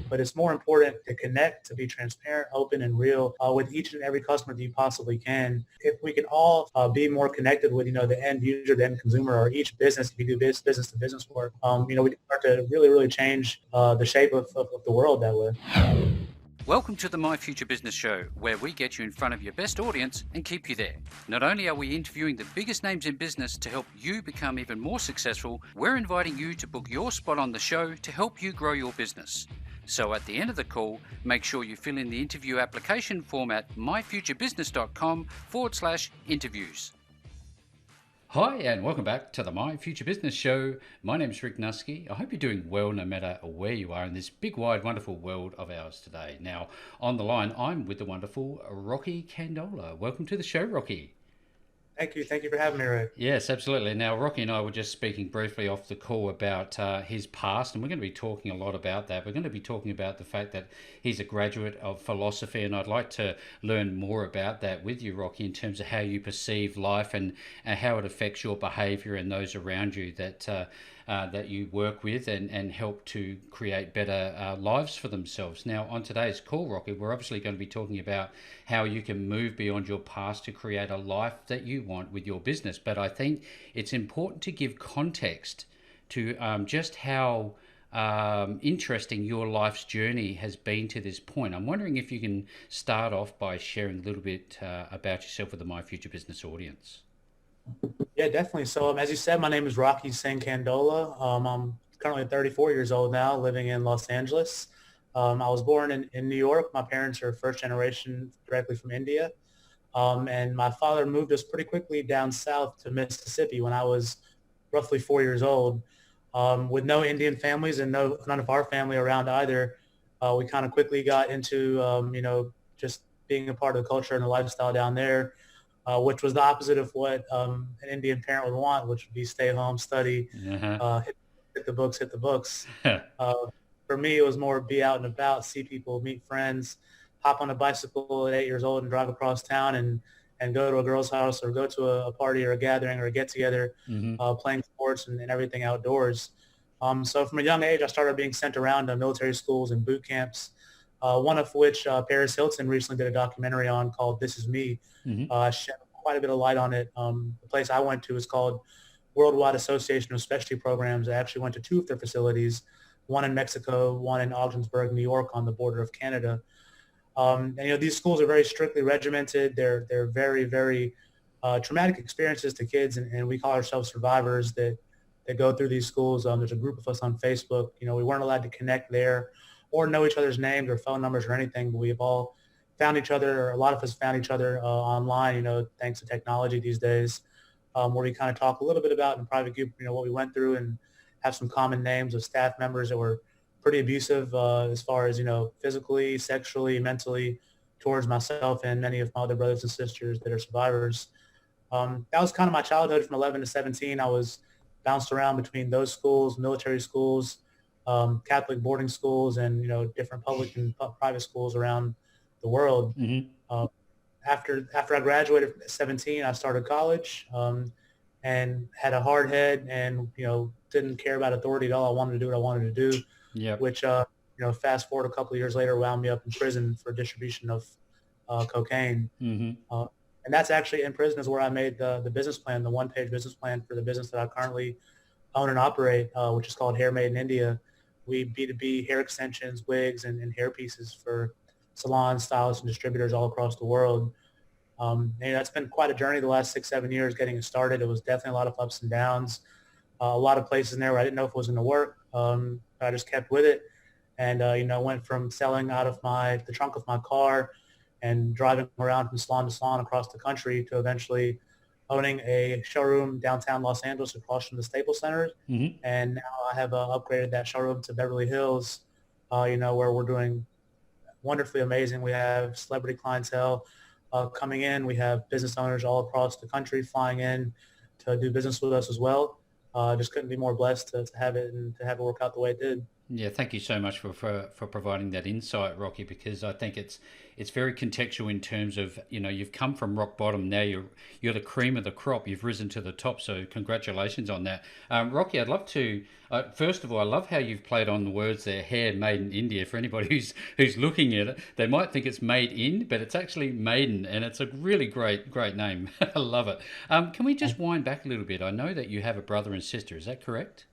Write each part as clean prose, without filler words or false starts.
but it's more important to connect, to be transparent, open, and real with each and every customer that you possibly can. If we can all be more connected with, the end user, the end consumer, or each business, if you do business to business work, we can start to really, really change the shape of the world that way. Welcome to the My Future Business Show, where we get you in front of your best audience and keep you there. Not only are we interviewing the biggest names in business to help you become even more successful, we're inviting you to book your spot on the show to help you grow your business. So at the end of the call, make sure you fill in the interview application form at myfuturebusiness.com/interviews. Hi, and welcome back to the My Future Business Show. My name is Rick Nusky. I hope you're doing well no matter where you are in this big, wide, wonderful world of ours today. Now, on the line, I'm with the wonderful Rocky Kandola. Welcome to the show, Rocky. Thank you. Thank you for having me, Rick. Yes, absolutely. Now, Rocky and I were just speaking briefly off the call about his past, and we're going to be talking a lot about that. We're going to be talking about the fact that he's a graduate of philosophy, and I'd like to learn more about that with you, Rocky, in terms of how you perceive life and how it affects your behaviour and those around you that you work with and help to create better lives for themselves. Now, on today's call, Rocky, we're obviously going to be talking about how you can move beyond your past to create a life that you want with your business. But I think it's important to give context to just how interesting your life's journey has been to this point. I'm wondering if you can start off by sharing a little bit about yourself with the My Future Business audience. Yeah, definitely. So as you said, my name is Rocky Singh Kandola. I'm currently 34 years old now, living in Los Angeles. I was born in New York. My parents are first generation directly from India. And my father moved us pretty quickly down south to Mississippi when I was roughly 4 years old. With no Indian families and none of our family around either, we kind of quickly got into, just being a part of the culture and the lifestyle down there. Which was the opposite of what an Indian parent would want, which would be stay home, study, Uh-huh. hit the books, hit the books. Uh, for me, it was more be out and about, see people, meet friends, hop on a bicycle at 8 years old and drive across town and go to a girl's house or go to a party or a gathering or a get together, Mm-hmm. playing sports and everything outdoors. So from a young age, I started being sent around to military schools and boot camps, one of which Paris Hilton recently did a documentary on called This Is Me. Mm-hmm. Shed quite a bit of light on it. The place I went to is called Worldwide Association of Specialty Programs. I actually went to two of their facilities, one in Mexico, one in Ogdensburg, New York, on the border of Canada. And these schools are very strictly regimented. They're very, very traumatic experiences to kids, and we call ourselves survivors that go through these schools. There's a group of us on Facebook. We weren't allowed to connect there or know each other's names or phone numbers or anything, but we've all found each other, or a lot of us found each other online, thanks to technology these days, where we kind of talk a little bit about in private group, what we went through and have some common names of staff members that were pretty abusive as far as, physically, sexually, mentally towards myself and many of my other brothers and sisters that are survivors. That was kind of my childhood from 11 to 17. I was bounced around between those schools, military schools, Catholic boarding schools, and, different public and private schools around the world. Mm-hmm. After I graduated at 17, I started college and had a hard head and, didn't care about authority at all. I wanted to do what I wanted to do, Yep. which, fast forward a couple of years later, wound me up in prison for distribution of cocaine. Mm-hmm. And that's actually in prison is where I made the business plan, the one-page business plan for the business that I currently own and operate, which is called Hair Made in India. We B2B hair extensions, wigs, and hair pieces for salons, stylists, and distributors all across the world. That's been quite a journey the last 6-7 years getting it started. It was definitely a lot of ups and downs, a lot of places in there where I didn't know if it was going to work. I just kept with it, and went from selling out of the trunk of my car and driving around from salon to salon across the country to eventually owning a showroom downtown Los Angeles across from the Staples Center. Mm-hmm. And now I have upgraded that showroom to Beverly Hills, where we're doing wonderfully amazing. We have celebrity clientele coming in. We have business owners all across the country flying in to do business with us as well. Just couldn't be more blessed to have it and to have it work out the way it did. Yeah, thank you so much for providing that insight, Rocky, because I think it's very contextual in terms of, you've come from rock bottom. Now you're the cream of the crop. You've risen to the top. So congratulations on that, Rocky. I'd love to first of all, I love how you've played on the words there. Hair made in India. For anybody who's looking at it, they might think it's made in, but it's actually maiden, and it's a really great name. I love it. Can we just wind back a little bit? I know that you have a brother and sister. Is that correct?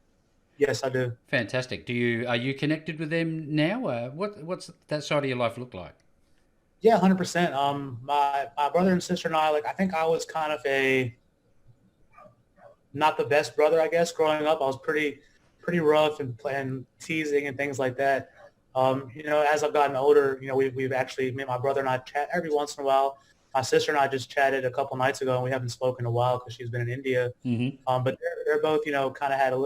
Yes, I do. Fantastic. Are you connected with them now? What's that side of your life look like? Yeah, 100%. My brother and sister and I, like, I think I was kind of a not the best brother, I guess. Growing up, I was pretty rough and playing teasing and things like that. As I've gotten older, we've actually, me and my brother and I chat every once in a while. My sister and I just chatted a couple nights ago, and we haven't spoken in a while because she's been in India. Mm-hmm. But they're both, kind of had a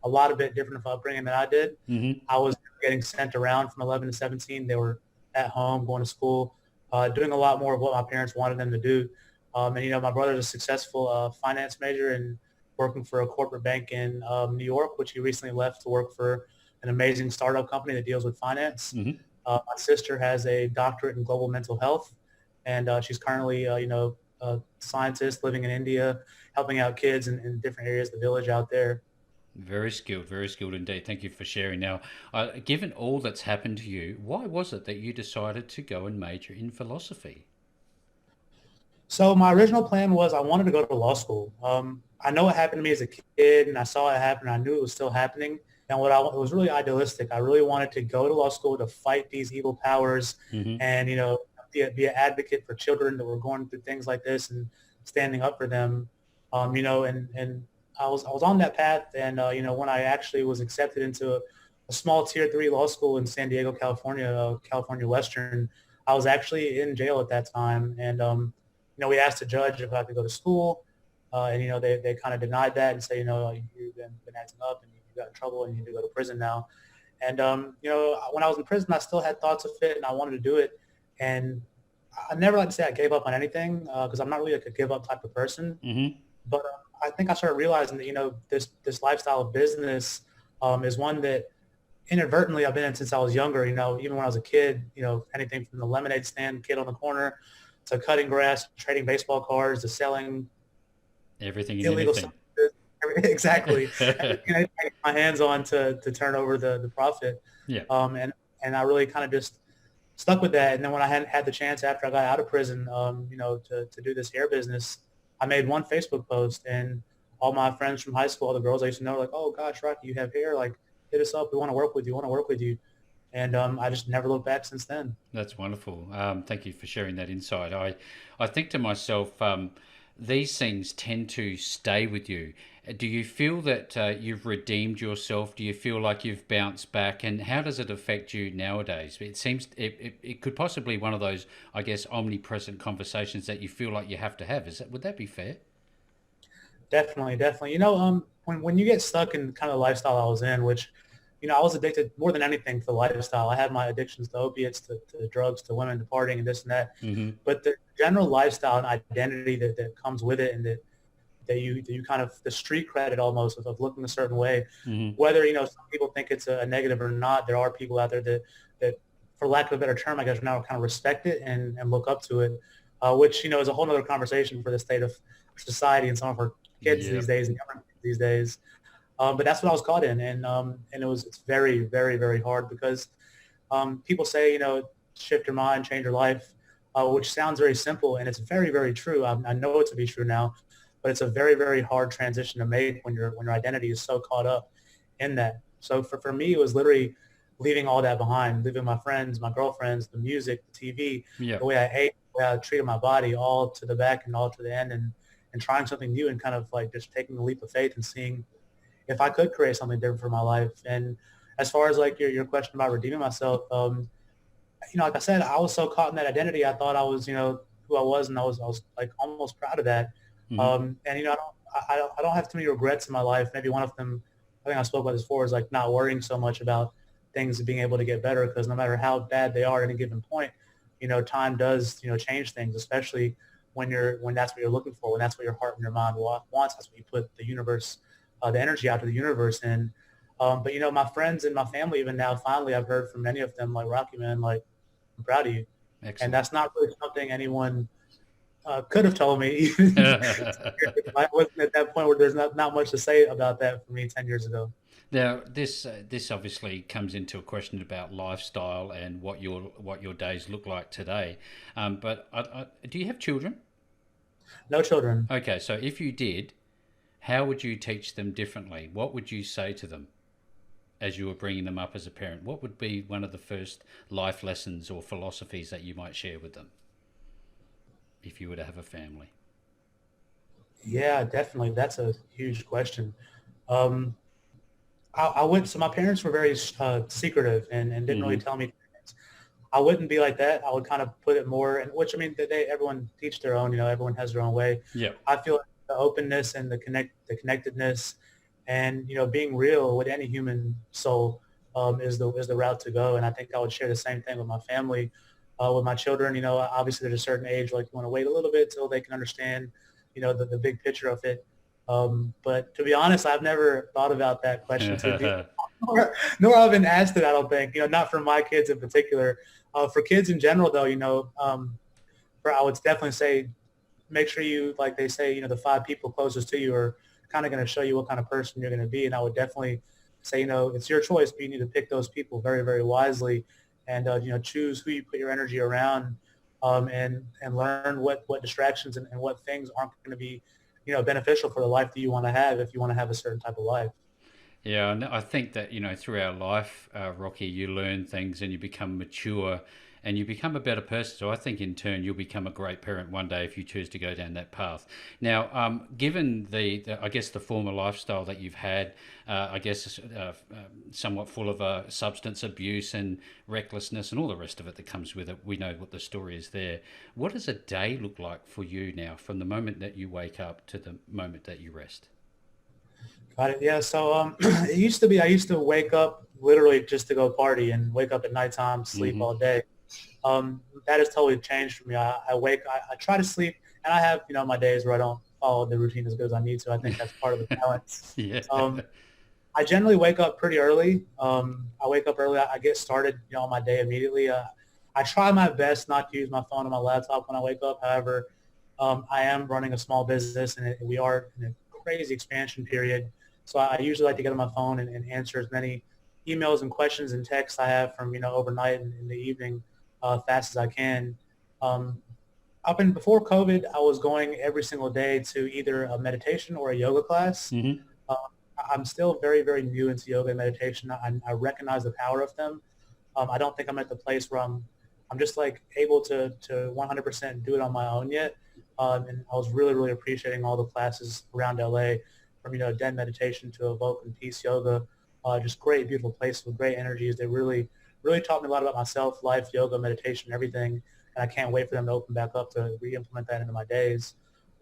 lot of bit different of upbringing than I did. Mm-hmm. I was getting sent around from 11 to 17. They were at home, going to school, doing a lot more of what my parents wanted them to do. My brother's a successful finance major and working for a corporate bank in New York, which he recently left to work for an amazing startup company that deals with finance. Mm-hmm. My sister has a doctorate in global mental health, and she's currently, a scientist living in India, helping out kids in different areas of the village out there. Very skilled indeed. Thank you for sharing. Now, given all that's happened to you, why was it that you decided to go and major in philosophy? So my original plan was I wanted to go to law school. I know what happened to me as a kid, and I saw it happen. I knew it was still happening, and it was really idealistic. I really wanted to go to law school to fight these evil powers, Mm-hmm. and be an advocate for children that were going through things like this and standing up for them. And I was on that path, and when I actually was accepted into a small tier three law school in San Diego, California, California Western, I was actually in jail at that time, and we asked the judge if I could go to school, and they kind of denied that and say, you've been acting up and you got in trouble and you need to go to prison now. And when I was in prison, I still had thoughts of it and I wanted to do it. And I never like to say I gave up on anything because I'm not really like a give up type of person. Mm-hmm. But I think I started realizing that this lifestyle of business is one that inadvertently I've been in since I was younger. Even when I was a kid, anything from the lemonade stand kid on the corner to cutting grass, trading baseball cards, to selling Everything and illegal anything. substances. Exactly. Everything I get my hands on to turn over the profit. Yeah. And I really kind of just stuck with that. And then when I hadn't had the chance after I got out of prison, to do this hair business, I made one Facebook post and all my friends from high school, all the girls I used to know, were like, oh gosh, Rocky, you have hair. Like, hit us up. We want to work with you. We want to work with you. And I just never looked back since then. That's wonderful. Thank you for sharing that insight. I think to myself, these things tend to stay with you. Do you feel that you've redeemed yourself? Do you feel like you've bounced back? And how does it affect you nowadays? It seems it could possibly one of those, I guess, omnipresent conversations that you feel like you have to have. Would that be fair? Definitely, definitely. When you get stuck in kind of the lifestyle I was in, which, I was addicted more than anything to the lifestyle. I had my addictions to opiates, to drugs, to women, to partying, and this and that. Mm-hmm. But the general lifestyle and identity that comes with it, and that you kind of the street credit almost of looking a certain way, Mm-hmm. whether some people think it's a negative or not. There are people out there that, for lack of a better term, I guess now kind of respect it and look up to it, which is a whole other conversation for the state of society and some of our kids Yeah. these days and younger kids these days. But that's what I was caught in, and it's very, very, very hard because people say, shift your mind, change your life, which sounds very simple, and it's very, very true. I know it to be true now, but it's a very, very hard transition to make when your identity is so caught up in that. So for me, it was literally leaving all that behind, leaving my friends, my girlfriends, the music, the TV, Yeah. the way I ate, the way I treated my body, all to the back and all to the end, and trying something new and kind of like just taking the leap of faith and seeing if I could create something different for my life. And as far as like your question about redeeming myself, like I said, I was so caught in that identity. I thought I was, who I was, and I was like almost proud of that. Mm-hmm. And I don't have too many regrets in my life. Maybe one of them, I think I spoke about this before, is like not worrying so much about things being able to get better, because no matter how bad they are at any given point, time does, change things, especially when that's what you're looking for, when that's what your heart and your mind wants. That's what you put the universe, the energy out to the universe in. But my friends and my family, even now, finally, I've heard from many of them, like, Rocky, man, like, I'm proud of you. And Excellent. that's not really something anyone could have told me. Even I wasn't at that point where there's not much to say about that for me 10 years ago. Now, this obviously comes into a question about lifestyle and what your days look like today. But do you have children? No children. Okay, so if you did, how would you teach them differently? What would you say to them as you were bringing them up as a parent? What would be one of the first life lessons or philosophies that you might share with them if you were to have a family? Yeah, definitely. That's a huge question. Um, I wouldn't. So my parents were very secretive and didn't really Mm-hmm. tell me things. I wouldn't be like that. I would kind of put it more, and which I mean, everyone teach their own. Everyone has their own way. Yeah. I feel like the openness and the connectedness, and being real with any human soul is the route to go. And I think I would share the same thing with my family, with my children. Obviously there's a certain age like you want to wait a little bit till they can understand, the big picture of it. But to be honest, I've never thought about that question too deep. Nor I've been asked it, I don't think, not for my kids in particular. For kids in general, though, for I would definitely say make sure you, like they say, the five people closest to you are kind of going to show you what kind of person you're going to be. And I would definitely say, it's your choice, but you need to pick those people very, very wisely and, choose who you put your energy around and learn what distractions and what things aren't going to be, beneficial for the life that you want to have if you want to have a certain type of life. Yeah, and I think that through our life, Rocky, you learn things and you become mature, and you become a better person. So I think in turn you'll become a great parent one day if you choose to go down that path. Now, given I guess the former lifestyle that you've had, I guess somewhat full of substance abuse and recklessness and all the rest of it that comes with it. We know what the story is there. What does a day look like for you now, from the moment that you wake up to the moment that you rest? Got it. Yeah. So it used to be I used to wake up literally just to go party and wake up at nighttime, sleep Mm-hmm. all day. That has totally changed for me. I try to sleep, and I have my days where I don't follow the routine as good as I need to. I think that's part of the balance. Yeah. Um, I generally wake up pretty early. I wake up early. I get started, on my day immediately. I try my best not to use my phone or my laptop when I wake up. However, I am running a small business, and we are in a crazy expansion period. So I usually like to get on my phone and answer as many emails and questions and texts I have from overnight and in the evening fast as I can. Um, Up and before COVID, I was going every single day to either a meditation or a yoga class. Mm-hmm. Uh, I'm still very, very new into yoga and meditation. I recognize the power of them. I don't think I'm at the place where I'm just like able to 100% do it on my own yet. And I was really, really appreciating all the classes around LA, from Den meditation to Evoke and Peace Yoga. Just great, beautiful place with great energies. They really, really taught me a lot about myself, life, yoga, meditation, everything. And I can't wait for them to open back up to re-implement that into my days.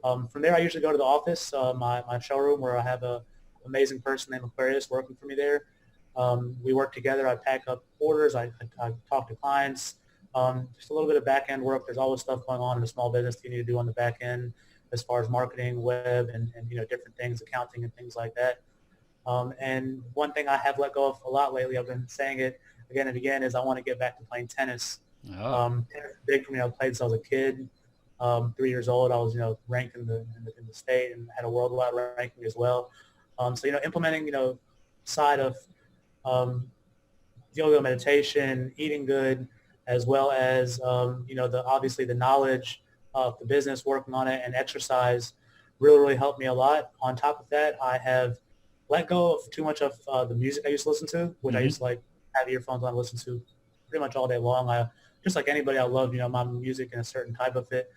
From there, I usually go to the office, my showroom, where I have a amazing person named Aquarius working for me there. We work together. I pack up orders. I talk to clients. Just a little bit of back end work. There's always stuff going on in a small business that you need to do on the back end as far as marketing, web, and different things, accounting and things like that. And one thing I have let go of a lot lately, I've been saying it again and again, is I want to get back to playing tennis. Oh, Tennis is big for me. I played since I was a kid. 3 years old, I was ranked in the state and had a worldwide ranking as well. So implementing side of um, yoga, meditation, eating good, as well as the obviously the knowledge of the business, working on it, and exercise really really helped me a lot. On top of that, I have let go of too much of the music I used to listen to, which I used mm-hmm. to like have earphones on, listen to pretty much all day long. I just like anybody, I love my music and a certain type of it,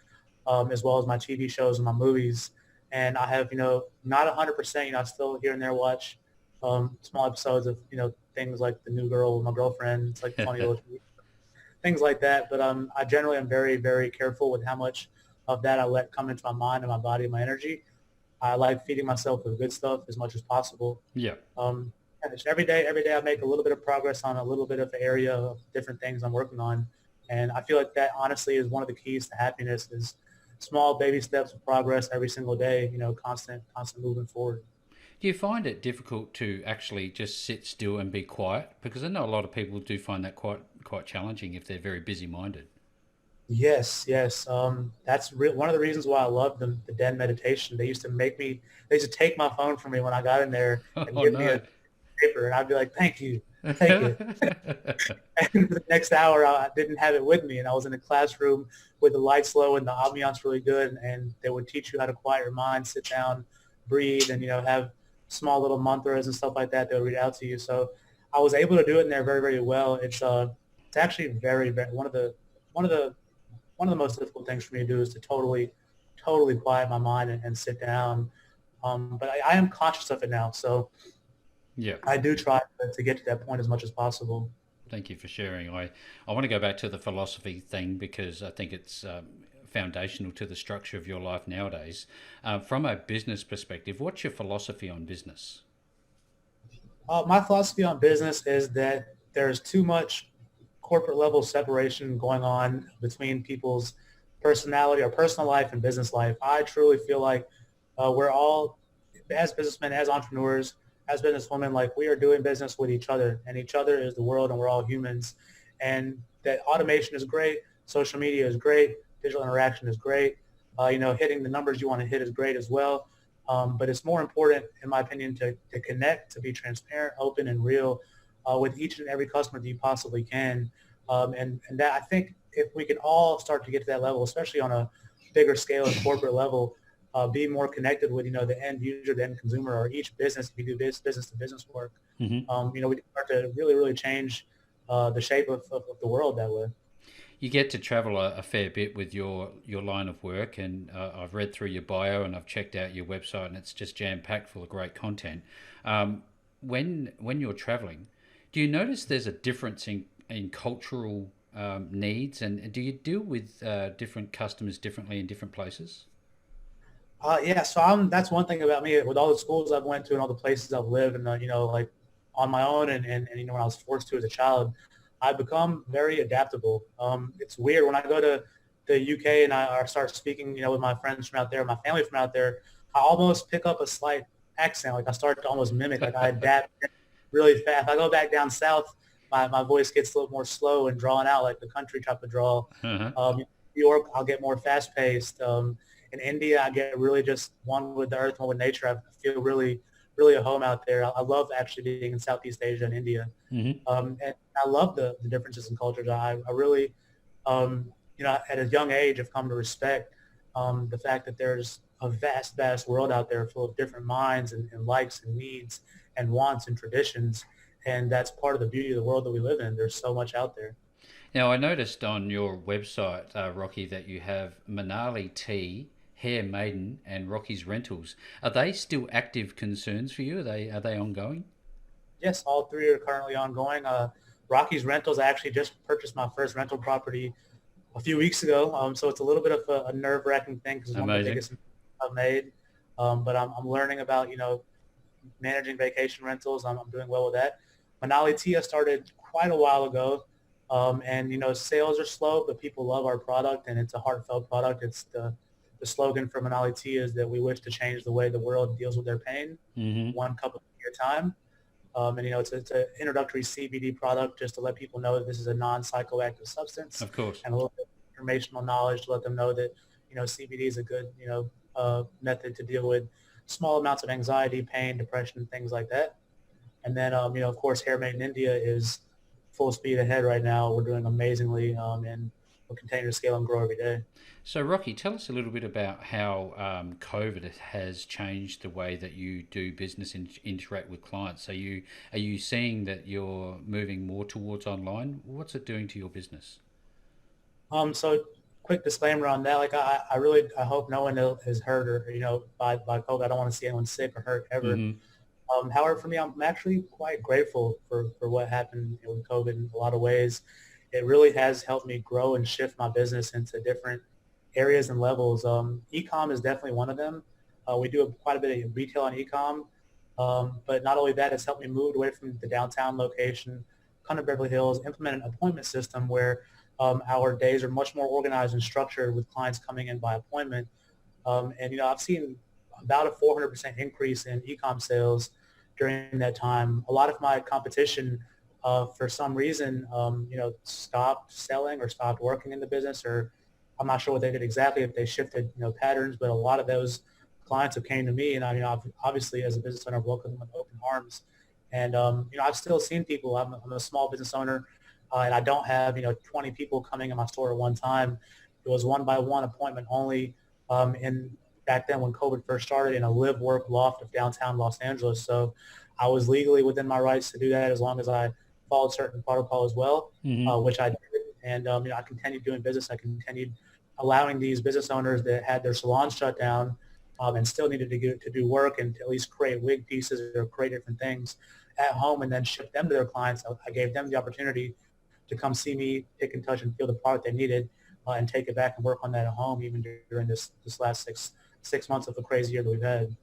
as well as my TV shows and my movies. And I have not 100%. I still here and there watch small episodes of things like The New Girl with My Girlfriend. It's like funny little things like that. But I generally am very very careful with how much of that I let come into my mind and my body and my energy. I like feeding myself with good stuff as much as possible. Yeah. And it's every day I make a little bit of progress on a little bit of the area of different things I'm working on. And I feel like that honestly is one of the keys to happiness is small baby steps of progress every single day, constant moving forward. Do you find it difficult to actually just sit still and be quiet? Because I know a lot of people do find that quite challenging if they're very busy minded. Yes, yes. That's one of the reasons why I love the Den meditation. They used to take my phone from me when I got in there and Oh give me no. a paper, and I'd be like, "Thank you, take it." And the next hour, I didn't have it with me, and I was in a classroom with the lights low and the ambiance really good, and they would teach you how to quiet your mind, sit down, breathe, and have small little mantras and stuff like that. They'll read out to you. So I was able to do it in there very, very well. It's actually very, very one of the one of the most difficult things for me to do is to totally quiet my mind and sit down. But I am conscious of it now, so Yeah. I do try to get to that point as much as possible. Thank you for sharing. I want to go back to the philosophy thing because I think it's foundational to the structure of your life nowadays. From a business perspective, what's your philosophy on business? My philosophy on business is that there's too much corporate level separation going on between people's personality or personal life and business life. I truly feel like we're all, as businessmen, as entrepreneurs, as businesswomen, like we are doing business with each other, and each other is the world, and we're all humans. And that automation is great, social media is great, digital interaction is great. Hitting the numbers you want to hit is great as well. But it's more important, in my opinion, to connect, to be transparent, open, and real with each and every customer that you possibly can. And that I think if we can all start to get to that level, especially on a bigger scale and corporate level, be more connected with the end user, the end consumer, or each business. If we do business to business work, Hmm. we can start to really really change the shape of the world that way. You get to travel a fair bit with your line of work, and I've read through your bio and I've checked out your website, and it's just jam packed full of great content. Um, when you're traveling, do you notice there's a difference in cultural needs, and do you deal with different customers differently in different places? Yeah, so that's one thing about me with all the schools I've went to and all the places I've lived and like on my own and when I was forced to as a child, I've become very adaptable. It's weird when I go to the UK and I start speaking, with my friends from out there, my family from out there, I almost pick up a slight accent. Like I start to almost mimic, like I adapt really fast. If I go back down south, my voice gets a little more slow and drawn out, like the country type of drawl. Uh-huh. New York, I'll get more fast paced. In India, I get really just one with the earth, one with nature. I feel really, really at home out there. I love actually being in Southeast Asia and India. Hmm. And I love the differences in cultures. I really, at a young age, have come to respect the fact that there's a vast, vast world out there full of different minds and likes and needs and wants and traditions. And that's part of the beauty of the world that we live in. There's so much out there. Now, I noticed on your website, Rocky, that you have Manali Tea, Hair Maiden, and Rocky's Rentals. Are they still active concerns for you? Are they ongoing? Yes, all three are currently ongoing. Rocky's Rentals, I actually just purchased my first rental property a few weeks ago. So it's a little bit of a nerve-wracking thing because it's one of the Amazing. biggest I've made. But I'm learning about, managing vacation rentals. I'm doing well with that. Manali Tia started quite a while ago. And, sales are slow, but people love our product and it's a heartfelt product. It's the slogan for Manali Tia is that we wish to change the way the world deals with their pain, Hmm. one cup at a time. And it's an introductory CBD product just to let people know that this is a non-psychoactive substance Of course. and a little bit of informational knowledge to let them know that CBD is a good method to deal with small amounts of anxiety, pain, depression, things like that. And then of course, Hair Made in India is full speed ahead right now. We're doing amazingly, and we'll continue to scale and grow every day. So, Rocky, tell us a little bit about how COVID has changed the way that you do business and interact with clients. Are you seeing that you're moving more towards online? What's it doing to your business? So quick disclaimer on that. Like I really, I hope no one is hurt or, by COVID. I don't want to see anyone sick or hurt ever. Hmm. However, for me, I'm actually quite grateful for what happened with COVID in a lot of ways. It really has helped me grow and shift my business into different areas and levels. E-com is definitely one of them. We do quite a bit of retail on e-com, but not only that, it's helped me move away from the downtown location, come to Beverly Hills, implement an appointment system where our days are much more organized and structured with clients coming in by appointment. And I've seen about a 400% increase in e-com sales during that time. A lot of my competition, for some reason, stopped selling or stopped working in the business, or I'm not sure what they did exactly, if they shifted, patterns, but a lot of those clients have came to me, and obviously as a business owner, I've welcomed them with open arms. And, I've still seen people. I'm a small business owner, and I don't have, 20 people coming in my store at one time. It was one by one appointment only, in back then when COVID first started, in a live work loft of downtown Los Angeles. So I was legally within my rights to do that as long as I followed certain protocol as well, Hmm. which I did. And, I continued doing business. I continued allowing these business owners that had their salons shut down, and still needed to do work and to at least create wig pieces or create different things at home and then ship them to their clients. I gave them the opportunity to come see me, pick and touch and feel the product they needed, and take it back and work on that at home, even during this last six months of the crazy year that we've had.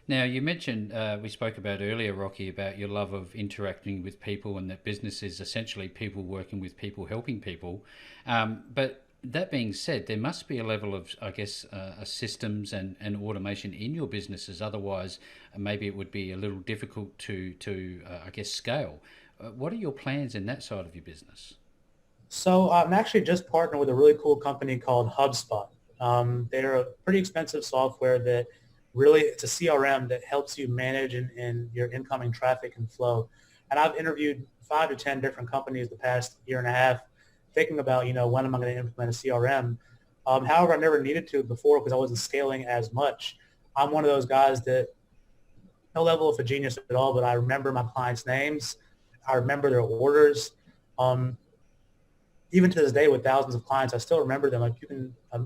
Now, you mentioned, we spoke about earlier, Rocky, about your love of interacting with people and that business is essentially people working with people, helping people. But that being said, there must be a level of, I guess, systems and automation in your businesses. Otherwise, maybe it would be a little difficult to I guess, scale. What are your plans in that side of your business? So I'm actually just partnered with a really cool company called HubSpot. They're a pretty expensive software that really, it's a CRM that helps you manage and your incoming traffic and flow. And I've interviewed 5 to 10 different companies the past year and a half, thinking about, when am I going to implement a CRM? However, I never needed to before because I wasn't scaling as much. I'm one of those guys that no level of a genius at all, but I remember my clients' names. I remember their orders. Um, Even to this day with thousands of clients, I still remember them. Like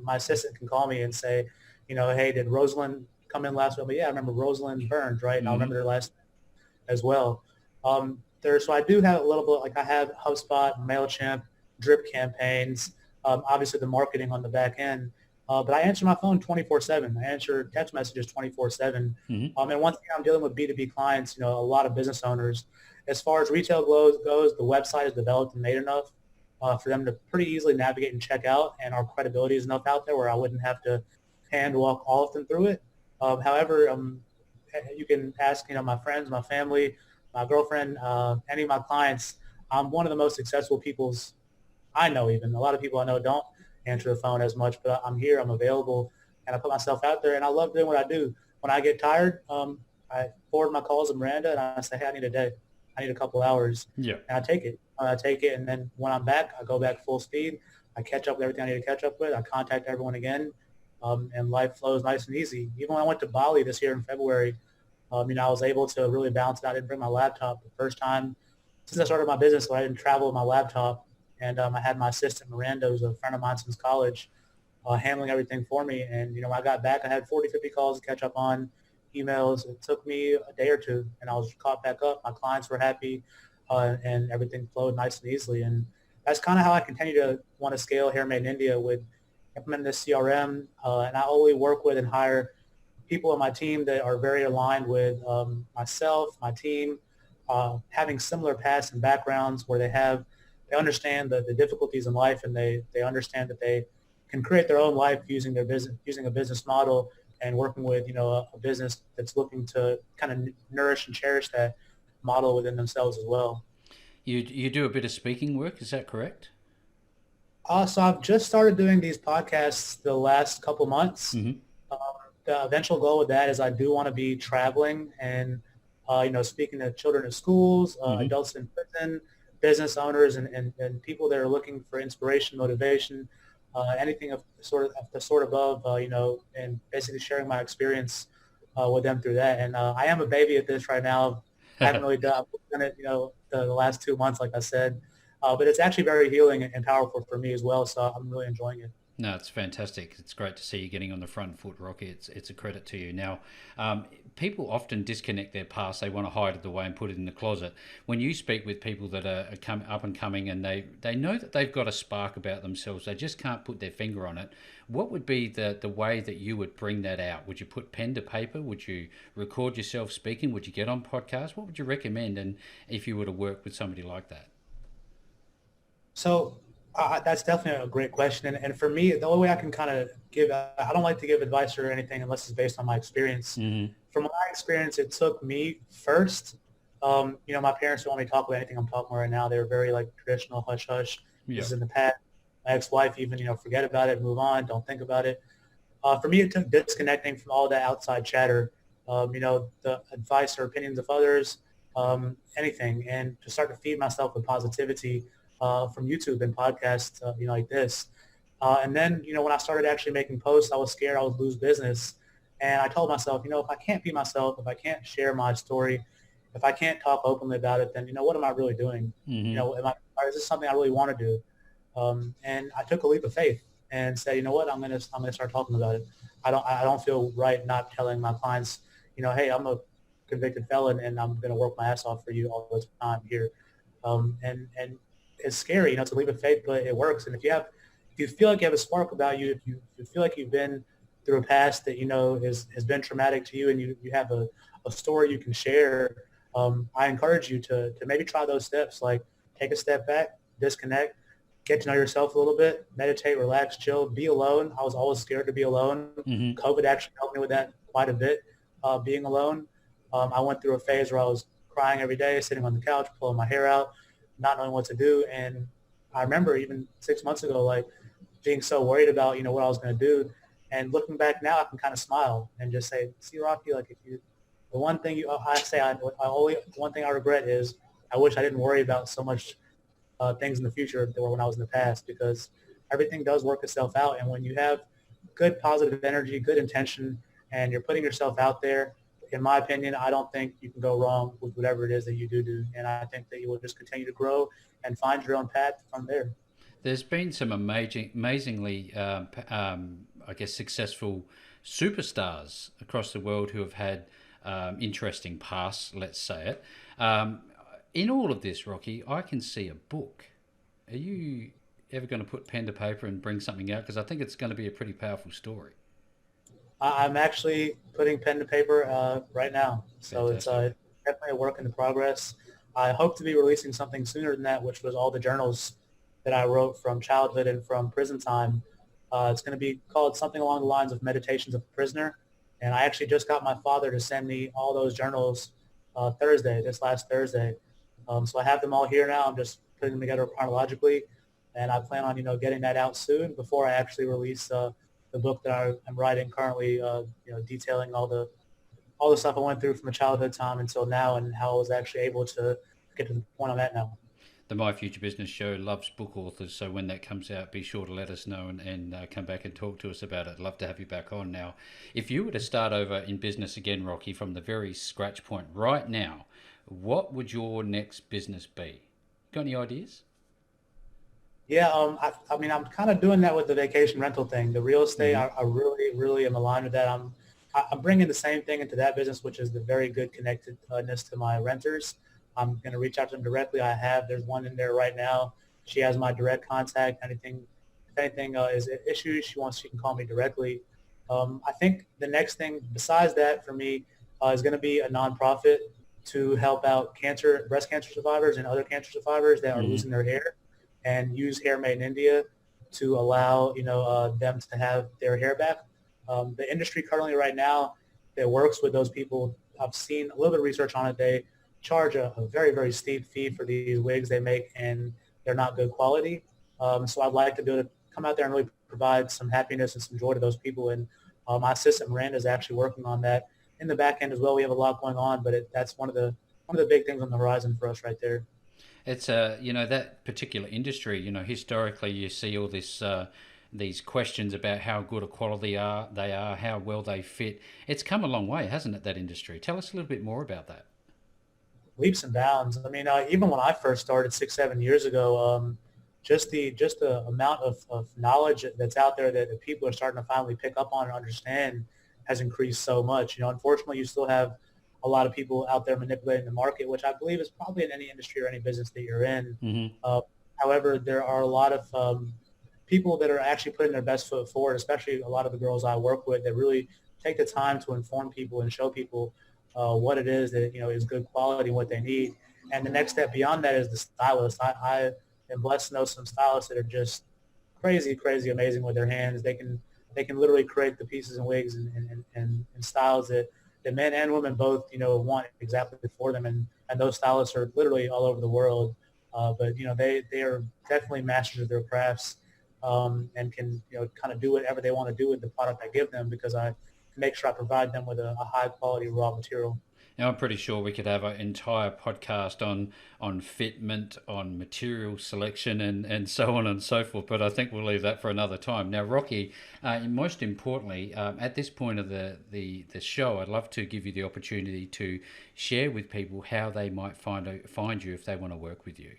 my assistant can call me and say, hey, did Rosalind come in last week? But yeah, I remember Rosalind Burns, right? And I'll Hmm. remember their last name as well. So I do have a little bit, like I have HubSpot, MailChimp, drip campaigns, obviously the marketing on the back end. But I answer my phone 24/7. I answer text messages 24/7. Hmm. And one thing I'm dealing with B2B clients, a lot of business owners. As far as retail goes, the website is developed and made enough for them to pretty easily navigate and check out, and our credibility is enough out there where I wouldn't have to hand walk all of them through it. However, you can ask, my friends, my family, my girlfriend, any of my clients. I'm one of the most successful people's I know. Even a lot of people I know don't answer the phone as much, but I'm here, I'm available, and I put myself out there, and I love doing what I do. When I get tired, I forward my calls to Miranda, and I say, hey, I need a day. I need a couple hours, Yeah. and I take it. And then when I'm back, I go back full speed. I catch up with everything I need to catch up with. I contact everyone again, and life flows nice and easy. Even when I went to Bali this year in February, I was able to really balance it. I didn't bring my laptop the first time since I started my business, so I didn't travel with my laptop. And I had my assistant, Miranda, who's a friend of mine since college, handling everything for me. And, when I got back, I had 40, 50 calls to catch up on, emails. It took me a day or two, and I was caught back up. My clients were happy, and everything flowed nice and easily. And that's kind of how I continue to want to scale Hair Made in India with implementing this CRM. And I only work with and hire people on my team that are very aligned with myself, my team, having similar pasts and backgrounds where they understand the difficulties in life, and they understand that they can create their own life using their business, using a business model, and working with, a business that's looking to kind of nourish and cherish that model within themselves as well. You do a bit of speaking work, is that correct? So I've just started doing these podcasts the last couple months. Hmm. Um, the eventual goal with that is I do want to be traveling and, speaking to children in schools, Hmm. adults in prison, business owners, and people that are looking for inspiration, motivation, anything of the sort above, and basically sharing my experience with them through that. And I am a baby at this right now. I haven't really done it, the last 2 months, like I said. But it's actually very healing and powerful for me as well. So I'm really enjoying it. No, it's fantastic. It's great to see you getting on the front foot, Rocky. It's a credit to you. Now, people often disconnect their past. They want to hide it away and put it in the closet. When you speak with people that are up and coming and they know that they've got a spark about themselves, they just can't put their finger on it. What would be the way that you would bring that out? Would you put pen to paper? Would you record yourself speaking? Would you get on podcasts? What would you recommend? And if you were to work with somebody like that? So That's definitely a great question. And for me, the only way I can kind of give, I don't like to give advice or anything unless it's based on my experience. Hmm. From my experience, it took me first. My parents don't want me to talk about anything I'm talking about right now. They were very like traditional, hush hush. This Yeah. is in the past. My ex-wife even, forget about it, move on, don't think about it. For me, it took disconnecting from all that outside chatter, the advice or opinions of others, anything, and to start to feed myself with positivity from YouTube and podcasts, like this. And then, when I started actually making posts, I was scared I would lose business. And I told myself, if I can't be myself, if I can't share my story, if I can't talk openly about it, then, what am I really doing? Hmm. Or is this something I really want to do? And I took a leap of faith and said, you know what, I'm gonna start talking about it. I don't feel right not telling my clients, hey, I'm a convicted felon and I'm gonna work my ass off for you all the time here. And it's scary, it's a leap of faith, but it works. And if you feel like you have a spark about you, if you feel like you've been through a past that has been traumatic to you, and you have a story you can share, I encourage you to maybe try those steps. Like take a step back, disconnect, get to know yourself a little bit, meditate, relax, chill, be alone. I was always scared to be alone. Hmm. COVID actually helped me with that quite a bit, being alone. I went through a phase where I was crying every day, sitting on the couch, pulling my hair out, not knowing what to do. And I remember even 6 months ago, like being so worried about, what I was going to do. And looking back now, I can kind of smile and just say, see, Rocky, like the one thing I only, one thing I regret is I wish I didn't worry about so much things in the future that were when I was in the past, because everything does work itself out. And when you have good positive energy, good intention, and you're putting yourself out there, in my opinion, I don't think you can go wrong with whatever it is that you do. And I think that you will just continue to grow and find your own path from there. There's been some amazingly, I guess, successful superstars across the world who have had interesting pasts, let's say it. Um, in all of this, Rocky, I can see a book. Are you ever going to put pen to paper and bring something out? Because I think it's going to be a pretty powerful story. I'm actually putting pen to paper right now, so it's Fantastic. definitely a work in progress. I hope to be releasing something sooner than that, which was all the journals that I wrote from childhood and from prison time. It's going to be called something along the lines of Meditations of a Prisoner, and I actually just got my father to send me all those journals this last Thursday. So I have them all here now. I'm just putting them together chronologically, and I plan on getting that out soon before I actually release the book that I'm writing currently, detailing all the stuff I went through from a childhood time until now, and how I was actually able to get to the point I'm at now. The My Future Business Show loves book authors, so when that comes out, be sure to let us know and come back and talk to us about it. Love to have you back on. Now, if you were to start over in business again, Rocky, from the very scratch point right now, what would your next business be? Got any ideas? Yeah, I mean, I'm kind of doing that with the vacation rental thing. The real estate, Mm-hmm. I really, really am aligned with that. I'm bringing the same thing into that business, which is the very good connectedness to my renters. I'm going to reach out to them directly. There's one in there right now. She has my direct contact. If anything is an issue, she can call me directly. I think the next thing besides that for me is going to be a nonprofit to help out breast cancer survivors and other cancer survivors that are Mm-hmm. losing their hair, and use Hair Made in India to allow them to have their hair back. The industry currently right now that works with those people, I've seen a little bit of research on it. They charge a very, very steep fee for these wigs they make, and they're not good quality. So I'd like to be able to come out there and really provide some happiness and some joy to those people. And my assistant Miranda is actually working on that in the back end as well. We have a lot going on, but that's one of the big things on the horizon for us right there. It's that particular industry. Historically, you see all this these questions about how good a quality they are, how well they fit. It's come a long way, hasn't it? That industry. Tell us a little bit more about that. Leaps and bounds. I mean, even when I first started 6, 7 years ago, just the amount of knowledge that's out there that people are starting to finally pick up on and understand has increased so much. Unfortunately, you still have a lot of people out there manipulating the market, which I believe is probably in any industry or any business that you're in. Mm-hmm. Uh, However, there are a lot of people that are actually putting their best foot forward, especially a lot of the girls I work with that really take the time to inform people and show people what it is that is good quality and what they need. And the next step beyond that is the stylist. and blessed to know some stylists that are just crazy amazing with their hands. They can literally create the pieces and wigs and styles that men and women both, want exactly for them. And those stylists are literally all over the world. But, they are definitely masters of their crafts, and can, kind of do whatever they want to do with the product I give them, because I make sure I provide them with a high quality raw material. Now, I'm pretty sure we could have an entire podcast on fitment, on material selection, and so on and so forth. But I think we'll leave that for another time. Now, Rocky, most importantly, at this point of the show, I'd love to give you the opportunity to share with people how they might find you if they want to work with you.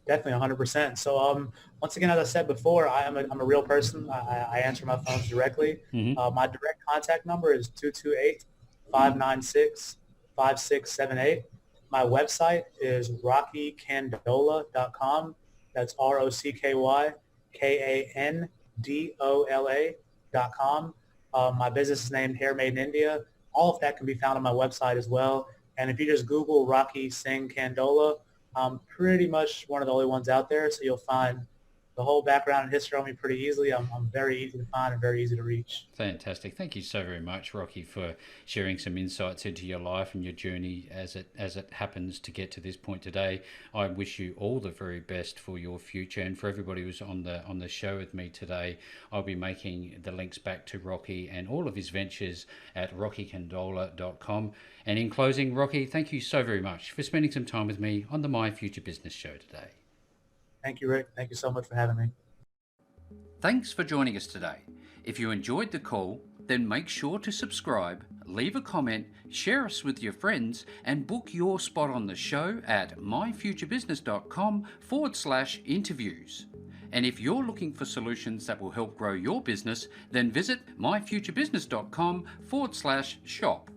Definitely 100%. So, once again, as I said before, I'm a real person. I answer my phones directly. Mm-hmm. My direct contact number is 228-596-5678. My website is rockykandola.com. That's ROCKYKANDOLA.com. My business is named Hair Made in India. All of that can be found on my website as well. And if you just Google Rocky Singh Kandola, I'm pretty much one of the only ones out there, so you'll find the whole background and history on me pretty easily. I'm very easy to find and very easy to reach. Fantastic. Thank you so very much, Rocky, for sharing some insights into your life and your journey as it happens to get to this point today. I wish you all the very best for your future, and for everybody who's on the show with me today. I'll be making the links back to Rocky and all of his ventures at rockykandola.com. And in closing, Rocky, thank you so very much for spending some time with me on the My Future Business show today. Thank you, Rick. Thank you so much for having me. Thanks for joining us today. If you enjoyed the call, then make sure to subscribe, leave a comment, share us with your friends, and book your spot on the show at myfuturebusiness.com/interviews. And if you're looking for solutions that will help grow your business, then visit myfuturebusiness.com/shop.